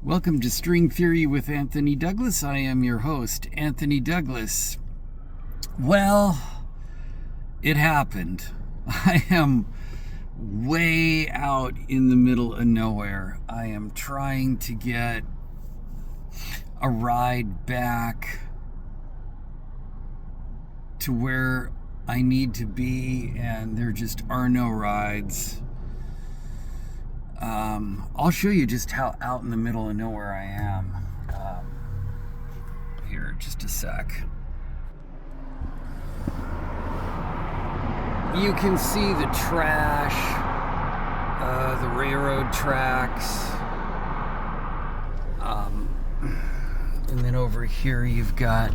Welcome to String Theory with Anthony Douglas. I am your host, Anthony Douglas. Well, it happened. I am way out in the middle of nowhere. I am trying to get a ride back to where I need to be, and there just are no rides. I'll show you just how out in the middle of nowhere I am. Here, just a sec. You can see the trash, the railroad tracks, and then over here you've got,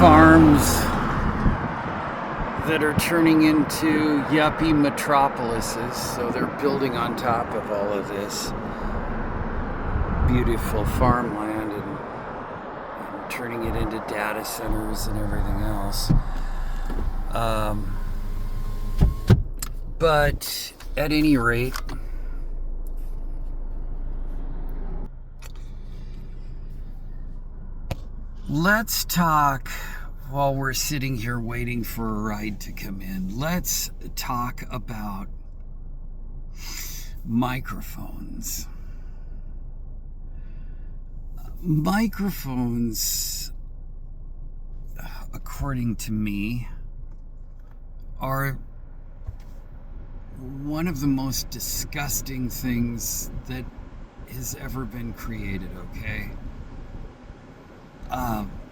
farms that are turning into yuppie metropolises. So they're building on top of all of this beautiful farmland and turning it into data centers and everything else. But at any rate, let's talk. While we're sitting here waiting for a ride to come in, let's talk about microphones. Microphones, according to me, are one of the most disgusting things that has ever been created, okay?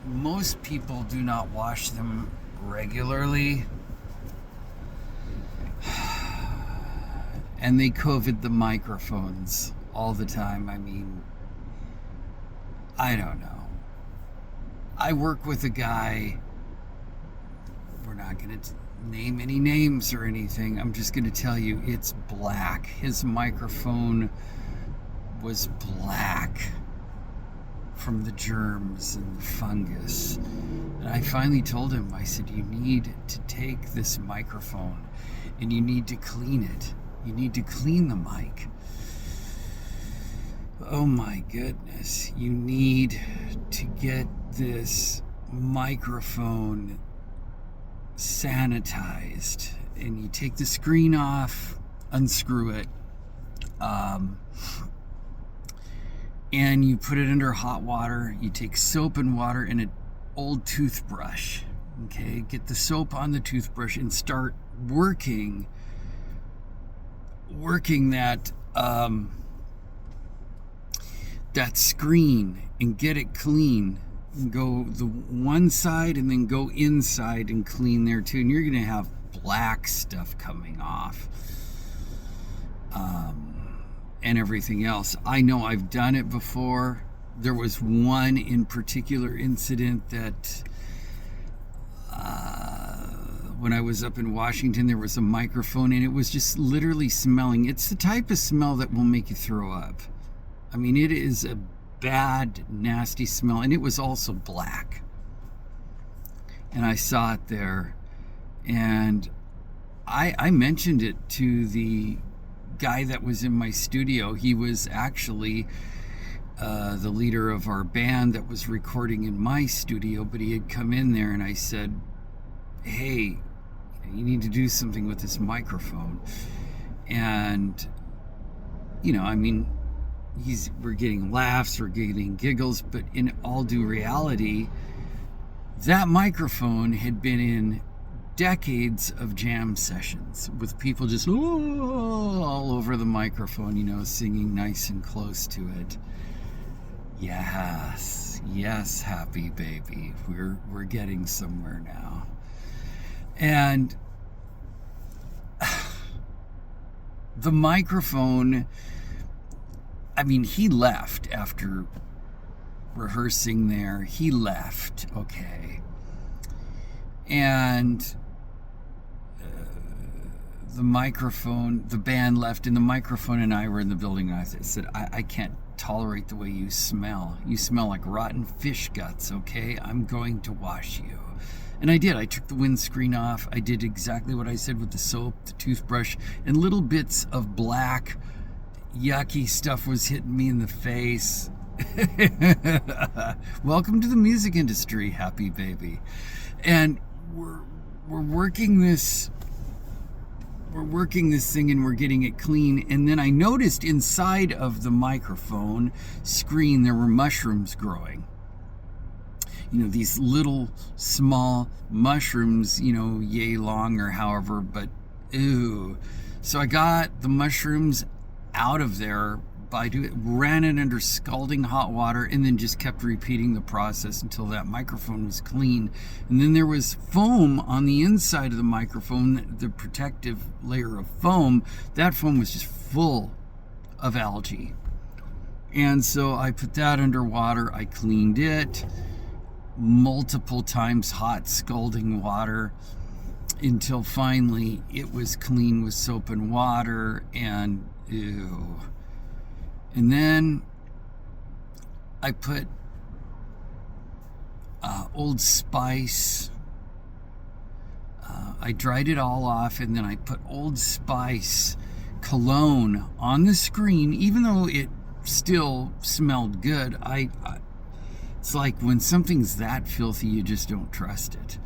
Most people do not wash them regularly, and they COVID the microphones all the time. I mean, I don't know. I work with a guy, we're not going to name any names or anything, I'm just going to tell you it's black. His microphone was black from the germs and the fungus. And I finally told him, I said, you need to take this microphone and you need to clean it. You need to clean the mic. Oh my goodness. You need to get this microphone sanitized. And you take the screen off, unscrew it, and you put it under hot water. You take soap and water and an old toothbrush. Okay, get the soap on the toothbrush and start working that that screen and get it clean. And go the one side and then go inside and clean there too. And you're gonna have black stuff coming off. And everything else. I know I've done it before. There was one in particular incident that when I was up in Washington, there was a microphone and it was just literally smelling. It's the type of smell that will make you throw up. I mean, it is a bad, nasty smell, and it was also black. And I saw it there, and I mentioned it to the guy that was in my studio. He was actually the leader of our band that was recording in my studio, but he had come in there, and I said, hey, you need to do something with this microphone. And we're getting laughs, we're getting giggles, but in all due reality, that microphone had been in decades of jam sessions with people just all over the microphone, singing nice and close to it. Yes, happy baby. We're getting somewhere now. And the microphone, I mean, he left after rehearsing there. He left, okay. And the microphone, the band left, and the microphone and I were in the building, and I said, I can't tolerate the way you smell. You smell like rotten fish guts, okay? I'm going to wash you. And I did. I took the windscreen off. I did exactly what I said with the soap, the toothbrush, and little bits of black yucky stuff was hitting me in the face. Welcome to the music industry, happy baby. And we're working this thing and we're getting it clean. And then I noticed inside of the microphone screen there were mushrooms growing. These little small mushrooms, yay long or however, but ew. So I got the mushrooms out of there ran it under scalding hot water, and then just kept repeating the process until that microphone was clean. And then there was foam on the inside of the microphone, the protective layer of foam. That foam was just full of algae. And so I put that underwater. I cleaned it multiple times, hot scalding water, until finally it was clean with soap and water. And ew. And then I put Old Spice. I dried it all off, and then I put Old Spice cologne on the screen, even though it still smelled good. It's like when something's that filthy, you just don't trust it.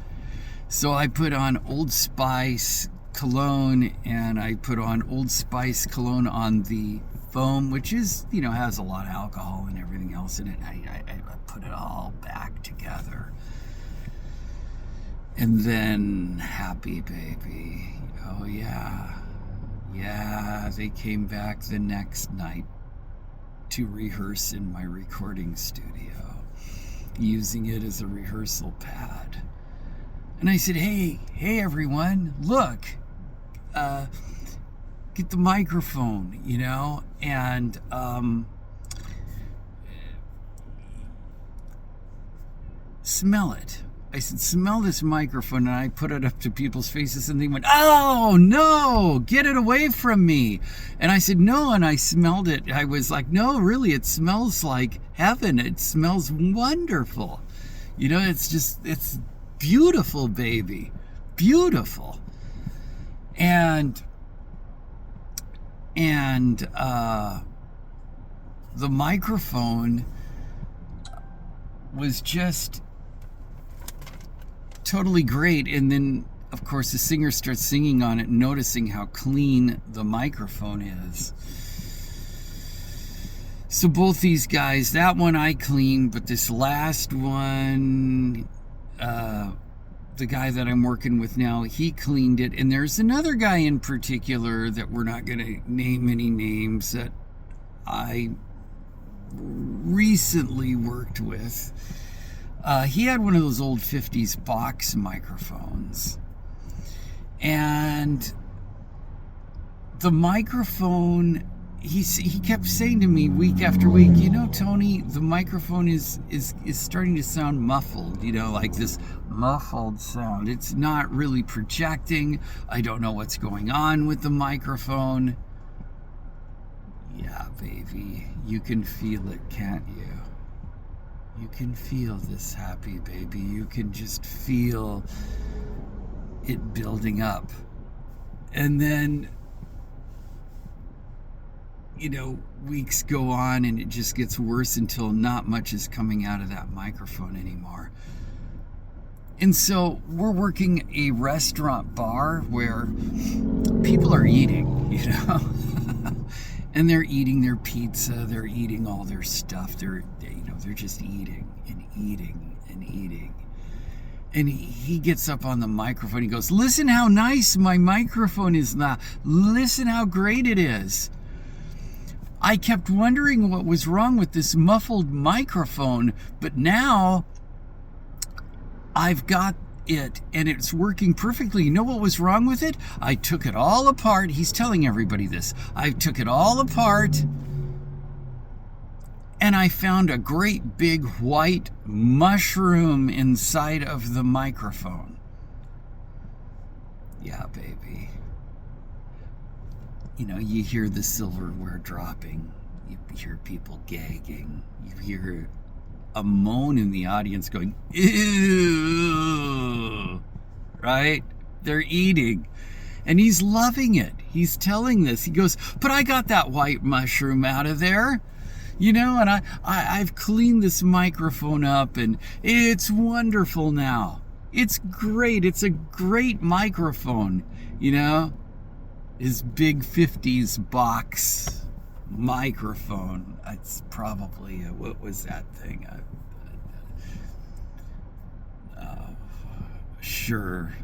So I put on Old Spice cologne, and I put on Old Spice cologne on the foam, which is, has a lot of alcohol and everything else in it. I put it all back together. And then happy baby. Oh yeah. Yeah, they came back the next night to rehearse in my recording studio, using it as a rehearsal pad. And I said, hey everyone, look, get the microphone, and smell it. I said, smell this microphone, and I put it up to people's faces, and they went, oh no, get it away from me. And I said, no, and I smelled it. I was like, no, really, it smells like heaven. It smells wonderful. It's beautiful, baby, beautiful. And the microphone was just totally great. And then, of course, the singer starts singing on it, noticing how clean the microphone is. So both these guys, that one I cleaned, but this last one, the guy that I'm working with now, he cleaned it. And there's another guy in particular that we're not going to name any names, that I recently worked with. He had one of those old 50s box microphones. And the microphone, he kept saying to me week after week, Tony, the microphone is starting to sound muffled, like this muffled sound. It's not really projecting. I don't know what's going on with the microphone. Yeah, baby, you can feel it, can't you? You can feel this, happy baby. You can just feel it building up. And then, weeks go on, and it just gets worse until not much is coming out of that microphone anymore. And so we're working a restaurant bar where people are eating, and they're eating their pizza, they're eating all their stuff, they're just eating and eating and eating. And he gets up on the microphone, he goes, listen how nice my microphone is now. Listen how great it is. I kept wondering what was wrong with this muffled microphone, but now I've got it, and it's working perfectly. You know what was wrong with it? I took it all apart. He's telling everybody this. I took it all apart, and I found a great big white mushroom inside of the microphone. Yeah, baby. You hear the silverware dropping. You hear people gagging. You hear a moan in the audience going, ew, right? They're eating. And he's loving it. He's telling this. He goes, but I got that white mushroom out of there. And I've cleaned this microphone up, and it's wonderful now. It's great. It's a great microphone, His big 50s box microphone. It's probably, what was that thing? Sure.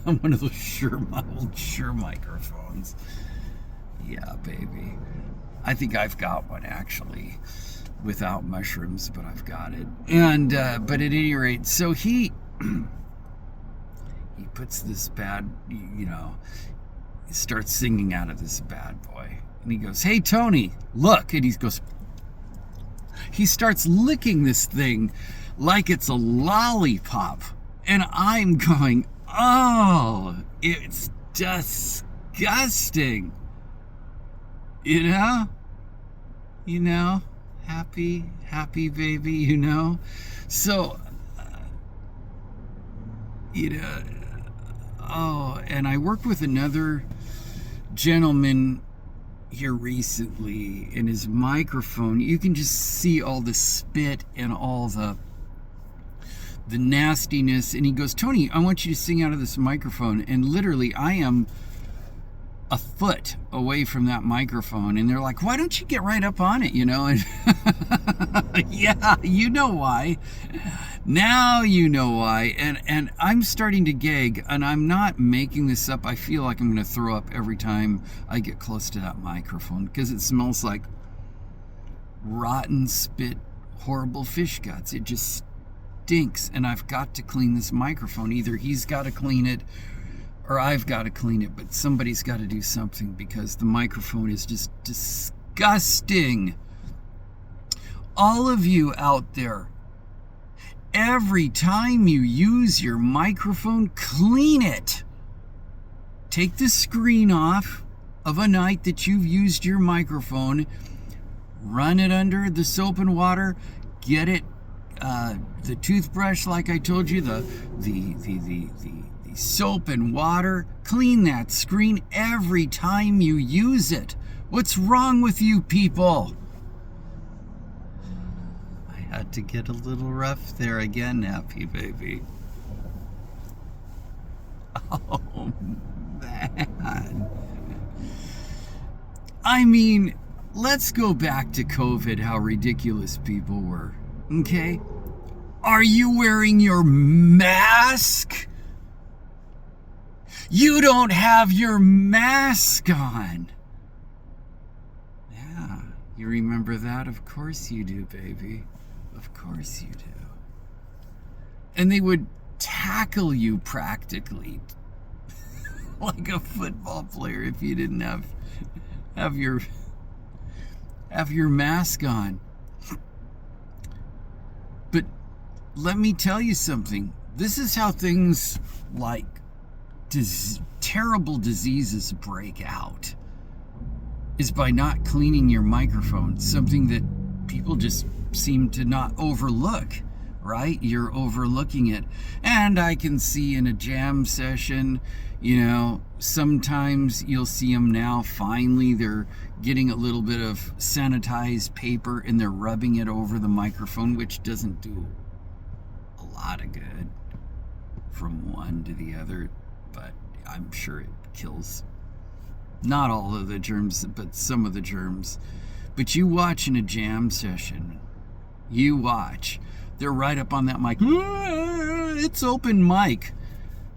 One of those old Shure microphones. Yeah, baby. I think I've got one actually, without mushrooms, but I've got it. And but at any rate, so he puts this bad, he starts singing out of this bad boy, and he goes, "Hey Tony, look!" And he starts licking this thing like it's a lollipop, and I'm going, "Oh, it's disgusting." Happy baby, So, and I worked with another gentleman here recently, in his microphone, you can just see all the spit and all the nastiness. And he goes, "Tony, I want you to sing out of this microphone." And literally, I am a foot away from that microphone, and they're like, "Why don't you get right up on it?" And yeah, you know why. Now you know why. And I'm starting to gag, and I'm not making this up. I feel like I'm going to throw up every time I get close to that microphone, because it smells like rotten spit, horrible fish guts. It just stinks, and I've got to clean this microphone. Either he's got to clean it or I've got to clean it, but somebody's got to do something, because the microphone is just disgusting. All of you out there, every time you use your microphone, clean it. Take the screen off of a night that you've used your microphone, run it under the soap and water, get it, the toothbrush, like I told you, the soap and water, clean that screen every time you use it. What's wrong with you people? I had to get a little rough there again, Happy baby. Oh, man. I mean, let's go back to COVID, how ridiculous people were, okay? Are you wearing your mask? You don't have your mask on. Yeah, you remember that? Of course you do, baby. Of course you do. And they would tackle you practically like a football player if you didn't have your mask on. But let me tell you something. This is how things like terrible diseases break out, is by not cleaning your microphone. Something that people just seem to not overlook, right? You're overlooking it. And I can see in a jam session, sometimes you'll see them now, finally they're getting a little bit of sanitized paper and they're rubbing it over the microphone, which doesn't do a lot of good from one to the other, but I'm sure it kills not all of the germs, but some of the germs. But you watch in a jam session, you watch, they're right up on that mic. It's open mic.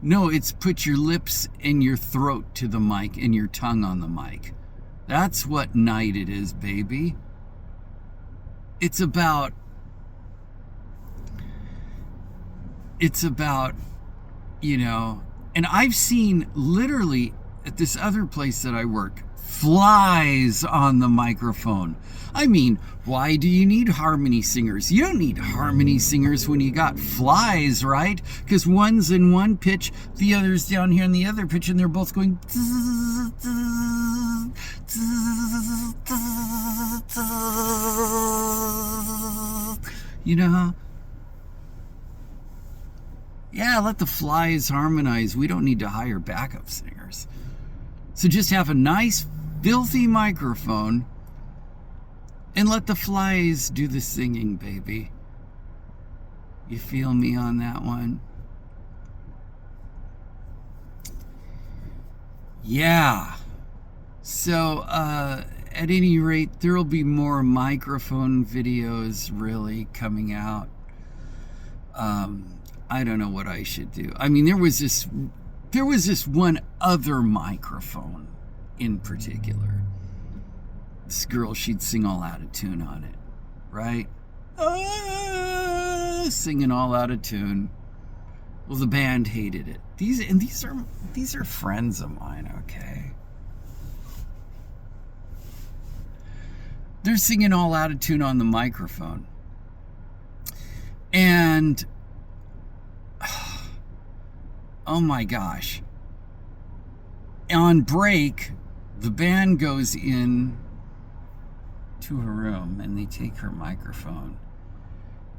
No, it's put your lips and your throat to the mic and your tongue on the mic. That's what night it is, baby. It's about, and I've seen literally at this other place that I work, flies on the microphone. I mean, why do you need harmony singers? You don't need harmony singers when you got flies, right? Because one's in one pitch, the other's down here in the other pitch, and they're both going. Yeah, Yeah, let the flies harmonize. We don't need to hire backup singers. So just have a nice, filthy microphone and let the flies do the singing, baby. You feel me on that one? Yeah. So, at any rate, there'll be more microphone videos really coming out. I don't know what I should do. I mean, there was this one other microphone in particular. This girl, she'd sing all out of tune on it, right? Singing all out of tune. Well, the band hated it. These are friends of mine, okay? They're singing all out of tune on the microphone. And oh my gosh. On break, the band goes in to her room and they take her microphone.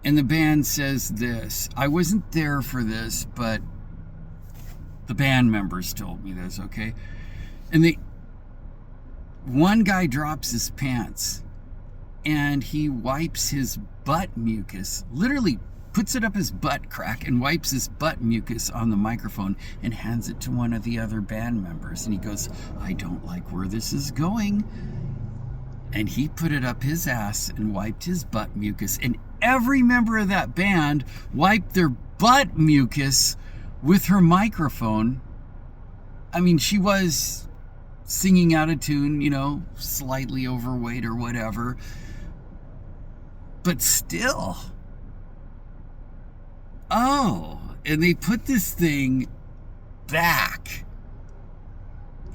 And the band says this. I wasn't there for this, but the band members told me this, okay? And one guy drops his pants and he wipes his butt mucus, literally puts it up his butt crack and wipes his butt mucus on the microphone and hands it to one of the other band members. And he goes, I don't like where this is going. And he put it up his ass and wiped his butt mucus. And every member of that band wiped their butt mucus with her microphone. I mean, she was singing out of tune, you know, slightly overweight or whatever. But still. Oh, and they put this thing back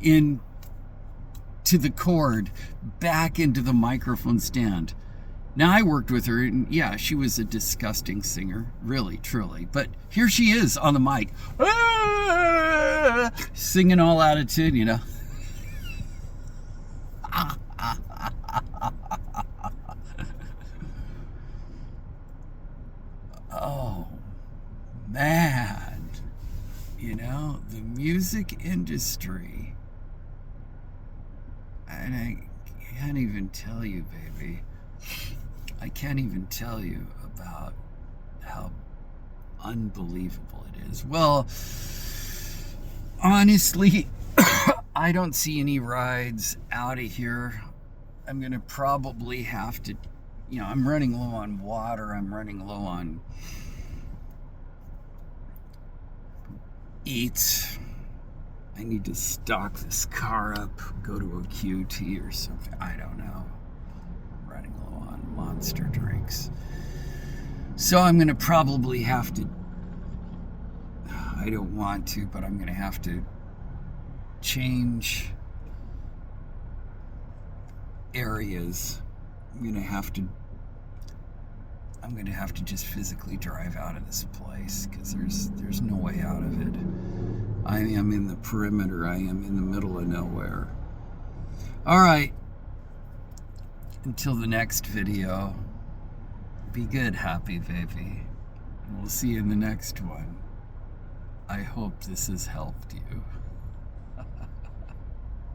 into the cord, back into the microphone stand. Now, I worked with her, and yeah, she was a disgusting singer, really, truly. But here she is on the mic, singing all out of tune, you know. Oh, man. You know, the music industry. And I can't even tell you, baby. I can't even tell you about how unbelievable it is. Well, honestly, I don't see any rides out of here. I'm going to probably have to, you know, I'm running low on water. I'm running low on eats. I need to stock this car up, go to a QT or something. I don't know. I'm running low on Monster drinks. So I'm going to probably have to, I don't want to, but I'm going to have to change areas. I'm going to have to just physically drive out of this place because there's no way out of it. I am in the perimeter. I am in the middle of nowhere. All right. Until the next video, be good, happy baby. And we'll see you in the next one. I hope this has helped you.